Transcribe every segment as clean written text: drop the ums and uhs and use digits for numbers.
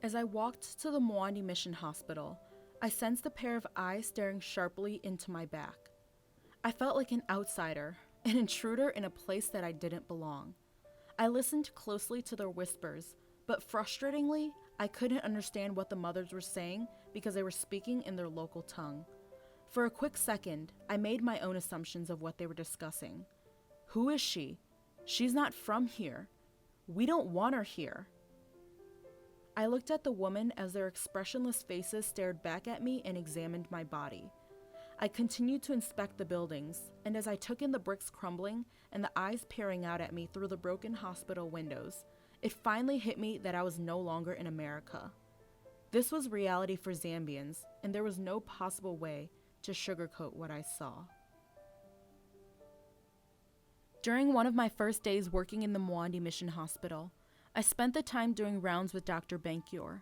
As I walked to the Mwandi Mission Hospital, I sensed a pair of eyes staring sharply into my back. I felt like an outsider, an intruder in a place that I didn't belong. I listened closely to their whispers, but frustratingly, I couldn't understand what the mothers were saying because they were speaking in their local tongue. For a quick second, I made my own assumptions of what they were discussing. Who is she? She's not from here. We don't want her here. I looked at the woman as their expressionless faces stared back at me and examined my body. I continued to inspect the buildings, and as I took in the bricks crumbling and the eyes peering out at me through the broken hospital windows, it finally hit me that I was no longer in America. This was reality for Zambians, and there was no possible way to sugarcoat what I saw. During one of my first days working in the Mwandi Mission Hospital, I spent the time doing rounds with Dr. Bankior.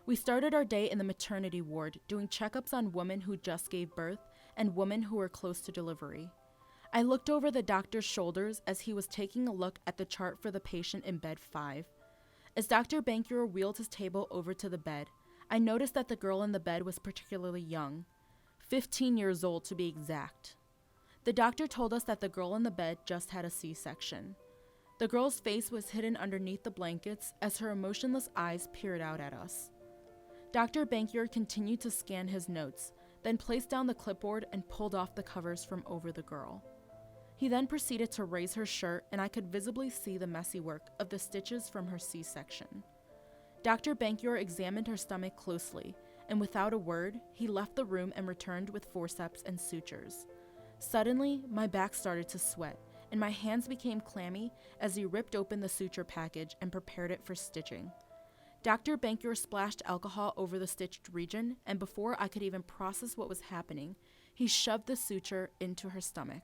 We started our day in the maternity ward, doing checkups on women who just gave birth and women who were close to delivery. I looked over the doctor's shoulders as he was taking a look at the chart for the patient in bed 5. As Dr. Bankior wheeled his table over to the bed, I noticed that the girl in the bed was particularly young, 15 years old to be exact. The doctor told us that the girl in the bed just had a C-section. The girl's face was hidden underneath the blankets as her emotionless eyes peered out at us. Dr. Bankior continued to scan his notes, then placed down the clipboard and pulled off the covers from over the girl. He then proceeded to raise her shirt, and I could visibly see the messy work of the stitches from her C-section. Dr. Bankior examined her stomach closely, and without a word, he left the room and returned with forceps and sutures. Suddenly, my back started to sweat, and my hands became clammy as he ripped open the suture package and prepared it for stitching. Dr. Bankior splashed alcohol over the stitched region, and before I could even process what was happening, he shoved the suture into her stomach.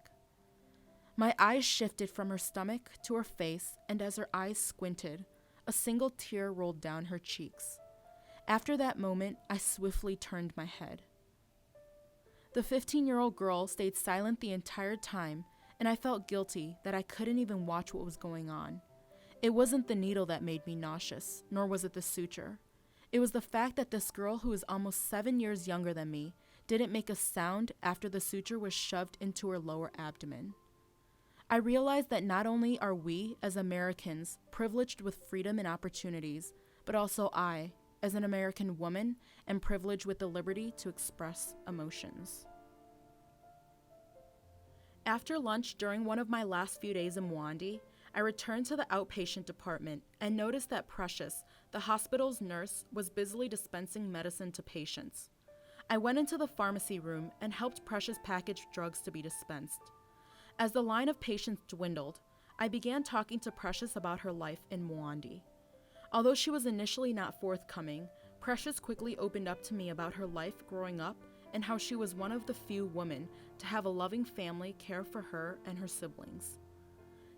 My eyes shifted from her stomach to her face, and as her eyes squinted, a single tear rolled down her cheeks. After that moment, I swiftly turned my head. The 15-year-old girl stayed silent the entire time, and I felt guilty that I couldn't even watch what was going on. It wasn't the needle that made me nauseous, nor was it the suture. It was the fact that this girl, who is almost 7 years younger than me, didn't make a sound after the suture was shoved into her lower abdomen. I realized that not only are we, as Americans, privileged with freedom and opportunities, but also I, as an American woman, am privileged with the liberty to express emotions. After lunch during one of my last few days in Mwandi, I returned to the outpatient department and noticed that Precious, the hospital's nurse, was busily dispensing medicine to patients. I went into the pharmacy room and helped Precious package drugs to be dispensed. As the line of patients dwindled, I began talking to Precious about her life in Mwandi. Although she was initially not forthcoming, Precious quickly opened up to me about her life growing up and how she was one of the few women to have a loving family care for her and her siblings.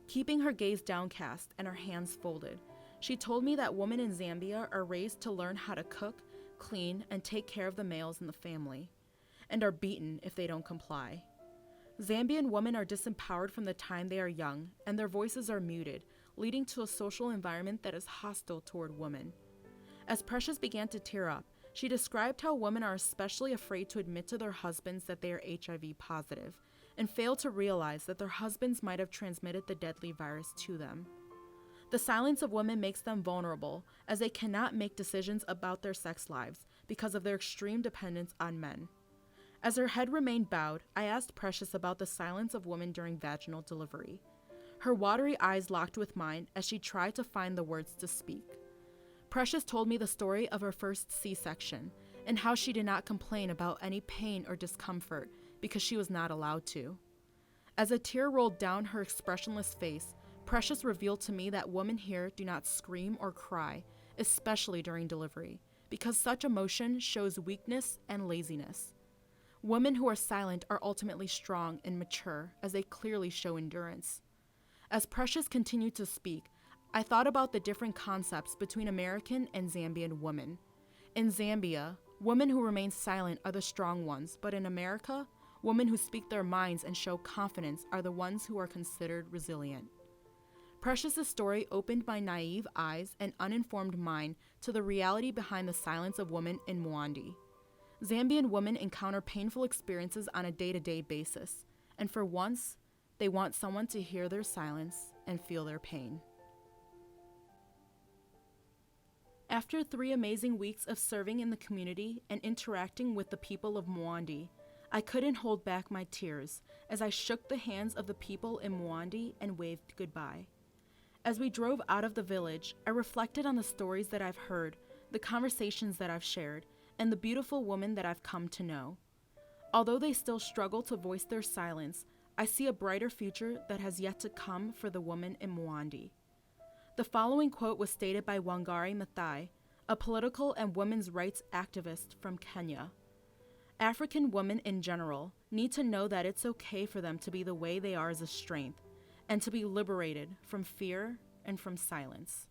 Keeping her gaze downcast and her hands folded, she told me that women in Zambia are raised to learn how to cook, clean, and take care of the males in the family, and are beaten if they don't comply. Zambian women are disempowered from the time they are young, and their voices are muted, leading to a social environment that is hostile toward women. As Precious began to tear up, she described how women are especially afraid to admit to their husbands that they are HIV positive, and fail to realize that their husbands might have transmitted the deadly virus to them. The silence of women makes them vulnerable, as they cannot make decisions about their sex lives because of their extreme dependence on men. As her head remained bowed, I asked Precious about the silence of women during vaginal delivery. Her watery eyes locked with mine as she tried to find the words to speak. Precious told me the story of her first C-section and how she did not complain about any pain or discomfort because she was not allowed to. As a tear rolled down her expressionless face, Precious revealed to me that women here do not scream or cry, especially during delivery, because such emotion shows weakness and laziness. Women who are silent are ultimately strong and mature, as they clearly show endurance. As Precious continued to speak, I thought about the different concepts between American and Zambian women. In Zambia, women who remain silent are the strong ones, but in America, women who speak their minds and show confidence are the ones who are considered resilient. Precious's story opened my naive eyes and uninformed mind to the reality behind the silence of women in Mwandi. Zambian women encounter painful experiences on a day-to-day basis, and for once, they want someone to hear their silence and feel their pain. After 3 amazing weeks of serving in the community and interacting with the people of Mwandi, I couldn't hold back my tears as I shook the hands of the people in Mwandi and waved goodbye. As we drove out of the village, I reflected on the stories that I've heard, the conversations that I've shared, and the beautiful woman that I've come to know. Although they still struggle to voice their silence, I see a brighter future that has yet to come for the woman in Mwandi. The following quote was stated by Wangari Maathai, a political and women's rights activist from Kenya. African women in general need to know that it's okay for them to be the way they are as a strength, and to be liberated from fear and from silence.